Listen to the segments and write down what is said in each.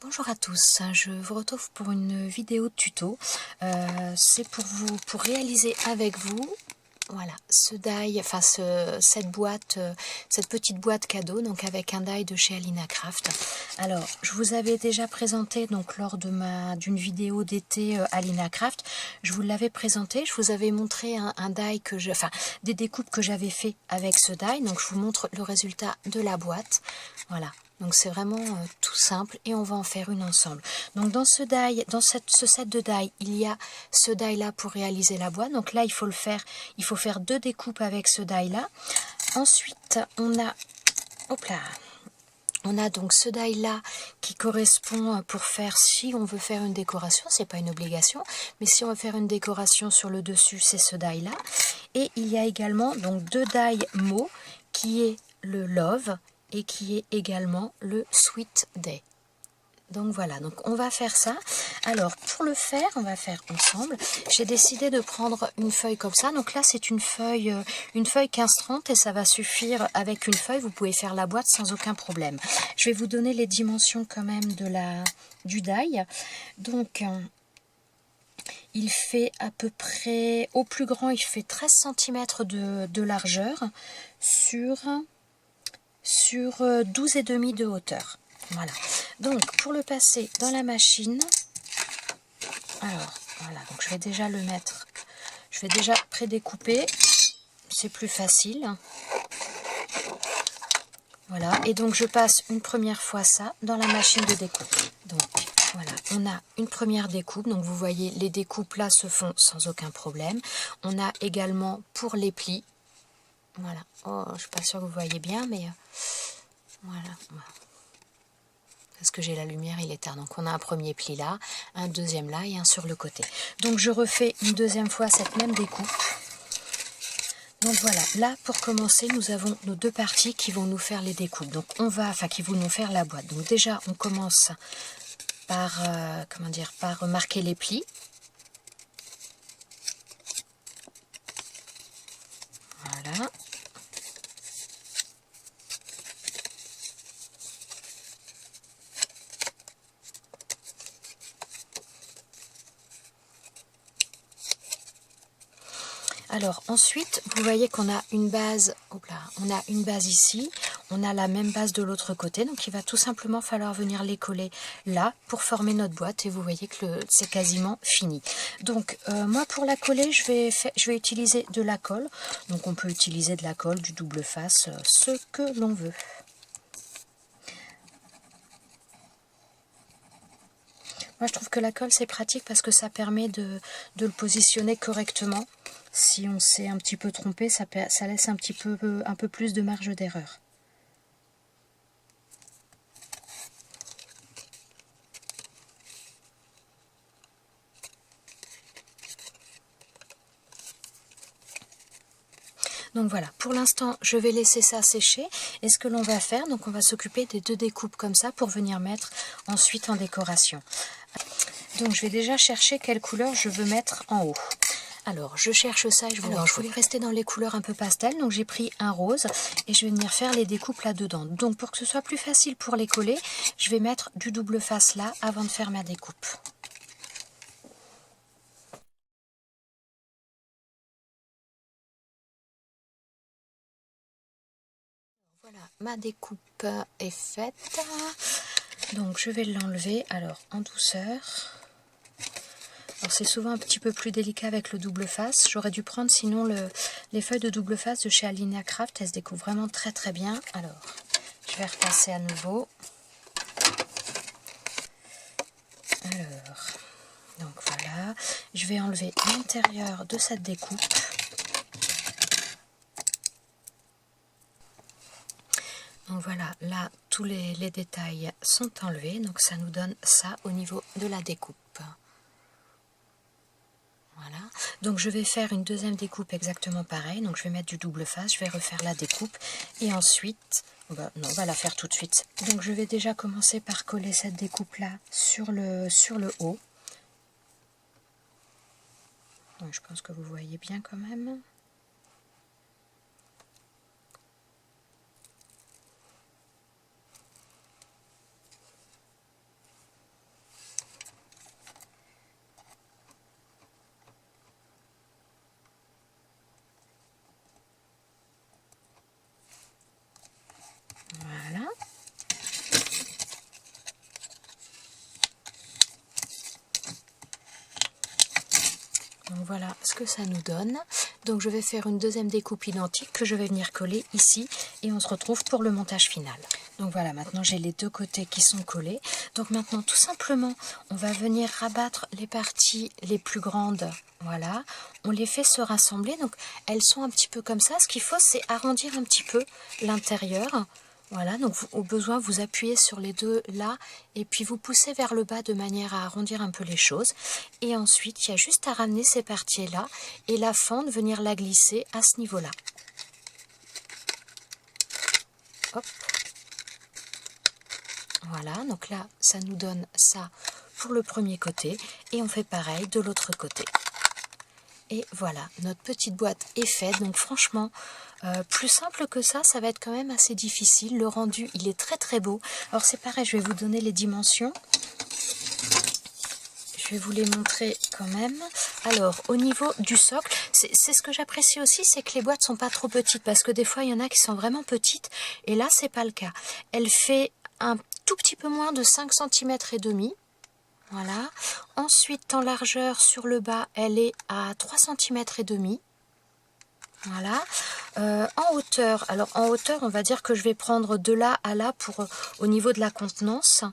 Bonjour à tous, je vous retrouve pour une vidéo tuto. C'est pour réaliser avec vous, voilà, ce die, enfin cette boîte, cette petite boîte cadeau, donc avec un die de chez Alina Craft. Alors, je vous avais déjà présenté donc lors d'une vidéo d'été Alina Craft. Je vous l'avais présenté, je vous avais montré un die des découpes que j'avais fait avec ce die. Donc, je vous montre le résultat de la boîte. Voilà. Donc c'est vraiment tout simple et on va en faire une ensemble. Donc dans ce die, ce set de die, il y a ce die là pour réaliser la boîte. Donc là il faut faire 2 découpes avec ce die là. Ensuite on a donc ce die là qui correspond pour faire, si on veut faire une décoration, c'est pas une obligation, mais si on veut faire une décoration sur le dessus, c'est ce die là. Et il y a également donc 2 die mots qui est le love et qui est également le Sweet Day. Donc voilà, donc on va faire ça. Alors pour le faire, on va faire ensemble. J'ai décidé de prendre une feuille comme ça. Donc là c'est une feuille 15-30 et ça va suffire. Avec une feuille, vous pouvez faire la boîte sans aucun problème. Je vais vous donner les dimensions quand même du die. Donc il fait à peu près, au plus grand, il fait 13 cm de largeur sur 12,5 de hauteur. Voilà. Donc pour le passer dans la machine, alors voilà, donc je vais déjà le mettre, je vais déjà prédécouper, c'est plus facile. Voilà, et donc je passe une première fois ça dans la machine de découpe. Donc voilà, on a une première découpe, donc vous voyez les découpes là se font sans aucun problème. On a également pour les plis, voilà, oh, je suis pas sûre que vous voyez bien, mais voilà. Parce que j'ai la lumière, il est tard. Donc on a un premier pli là, un deuxième là et un sur le côté. Donc je refais une deuxième fois cette même découpe. Donc voilà, là pour commencer, nous avons nos 2 parties qui vont nous faire les découpes. Donc qui vont nous faire la boîte. Donc déjà on commence par par marquer les plis. Voilà. Alors ensuite, vous voyez qu'on a une base, on a une base ici, on a la même base de l'autre côté, donc il va tout simplement falloir venir les coller là pour former notre boîte et vous voyez que c'est quasiment fini. Donc moi pour la coller, je vais utiliser de la colle, donc on peut utiliser de la colle, du double face, ce que l'on veut. Moi je trouve que la colle c'est pratique parce que ça permet de le positionner correctement. Si on s'est un petit peu trompé, ça laisse un peu plus de marge d'erreur. Donc voilà, pour l'instant je vais laisser ça sécher. Et ce que l'on va faire, donc on va s'occuper des 2 découpes comme ça pour venir mettre ensuite en décoration. Donc je vais déjà chercher quelle couleur je veux mettre en haut. Alors je cherche ça et je voulais rester dans les couleurs un peu pastel, donc j'ai pris un rose et je vais venir faire les découpes là-dedans. Donc pour que ce soit plus facile pour les coller, je vais mettre du double face là avant de faire ma découpe. Voilà, ma découpe est faite. Donc je vais l'enlever alors en douceur. Alors c'est souvent un petit peu plus délicat avec le double face. J'aurais dû prendre sinon les feuilles de double face de chez Alina Craft. Elles se découpent vraiment très très bien. Alors je vais repasser à nouveau. Alors donc voilà. Je vais enlever l'intérieur de cette découpe. Donc voilà, là tous les détails sont enlevés. Donc ça nous donne ça au niveau de la découpe. Voilà, donc je vais faire une deuxième découpe exactement pareil, donc je vais mettre du double face, je vais refaire la découpe et ensuite, on va la faire tout de suite. Donc je vais déjà commencer par coller cette découpe là sur le haut. Donc je pense que vous voyez bien quand même. Donc voilà ce que ça nous donne. Donc je vais faire une deuxième découpe identique que je vais venir coller ici et on se retrouve pour le montage final. Donc voilà, maintenant j'ai les deux côtés qui sont collés. Donc maintenant tout simplement on va venir rabattre les parties les plus grandes. Voilà, on les fait se rassembler. Donc elles sont un petit peu comme ça. Ce qu'il faut c'est arrondir un petit peu l'intérieur. Voilà, donc au besoin, vous appuyez sur les deux là et puis vous poussez vers le bas de manière à arrondir un peu les choses. Et ensuite, il y a juste à ramener ces parties-là et la fente, venir la glisser à ce niveau-là. Hop. Voilà, donc là, ça nous donne ça pour le premier côté et on fait pareil de l'autre côté. Et voilà, notre petite boîte est faite. Donc franchement, plus simple que ça, ça va être quand même assez difficile. Le rendu, il est très très beau. Alors c'est pareil, je vais vous donner les dimensions. Je vais vous les montrer quand même. Alors, au niveau du socle, c'est ce que j'apprécie aussi, c'est que les boîtes sont pas trop petites. Parce que des fois, il y en a qui sont vraiment petites. Et là, c'est pas le cas. Elle fait un tout petit peu moins de 5 cm et demi. Voilà. Ensuite, en largeur sur le bas, elle est à 3 cm et demi. Voilà. En hauteur, alors en hauteur, on va dire que je vais prendre de là à là pour au niveau de la contenance.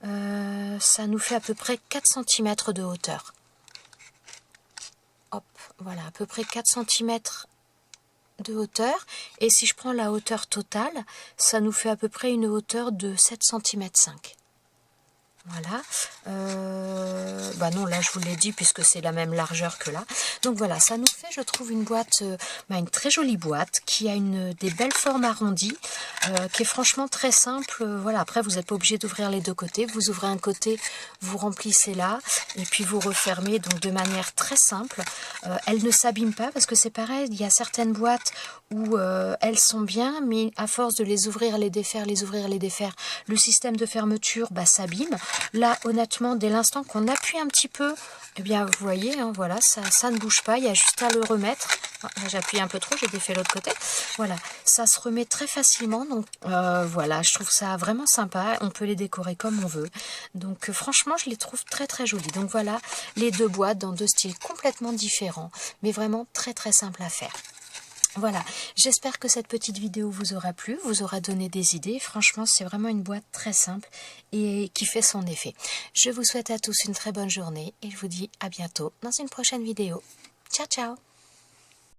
Ça nous fait à peu près 4 cm de hauteur. Hop, voilà, à peu près 4 cm de hauteur. Et si je prends la hauteur totale, ça nous fait à peu près une hauteur de 7 cm 5. Voilà, bah non, là je vous l'ai dit puisque c'est la même largeur que là. Donc voilà, ça nous fait, je trouve, une boîte, une très jolie boîte qui a des belles formes arrondies, qui est franchement très simple. Voilà, après vous n'êtes pas obligé d'ouvrir les deux côtés. Vous ouvrez un côté, vous remplissez là et puis vous refermez, donc de manière très simple. Elle ne s'abîme pas parce que c'est pareil, il y a certaines boîtes où elles sont bien, mais à force de les ouvrir, les défaire, les ouvrir, les défaire, le système de fermeture s'abîme. Là, honnêtement, dès l'instant qu'on appuie un petit peu, eh bien, vous voyez, hein, voilà, ça ne bouge pas. Il y a juste à le remettre. J'appuie un peu trop, j'ai défait l'autre côté. Voilà, ça se remet très facilement. Donc, voilà, je trouve ça vraiment sympa. On peut les décorer comme on veut. Donc, franchement, je les trouve très, très jolies. Donc, voilà, les deux boîtes dans deux styles complètement différents, mais vraiment très, très simples à faire. Voilà, j'espère que cette petite vidéo vous aura plu, vous aura donné des idées. Franchement, c'est vraiment une boîte très simple et qui fait son effet. Je vous souhaite à tous une très bonne journée et je vous dis à bientôt dans une prochaine vidéo. Ciao, ciao!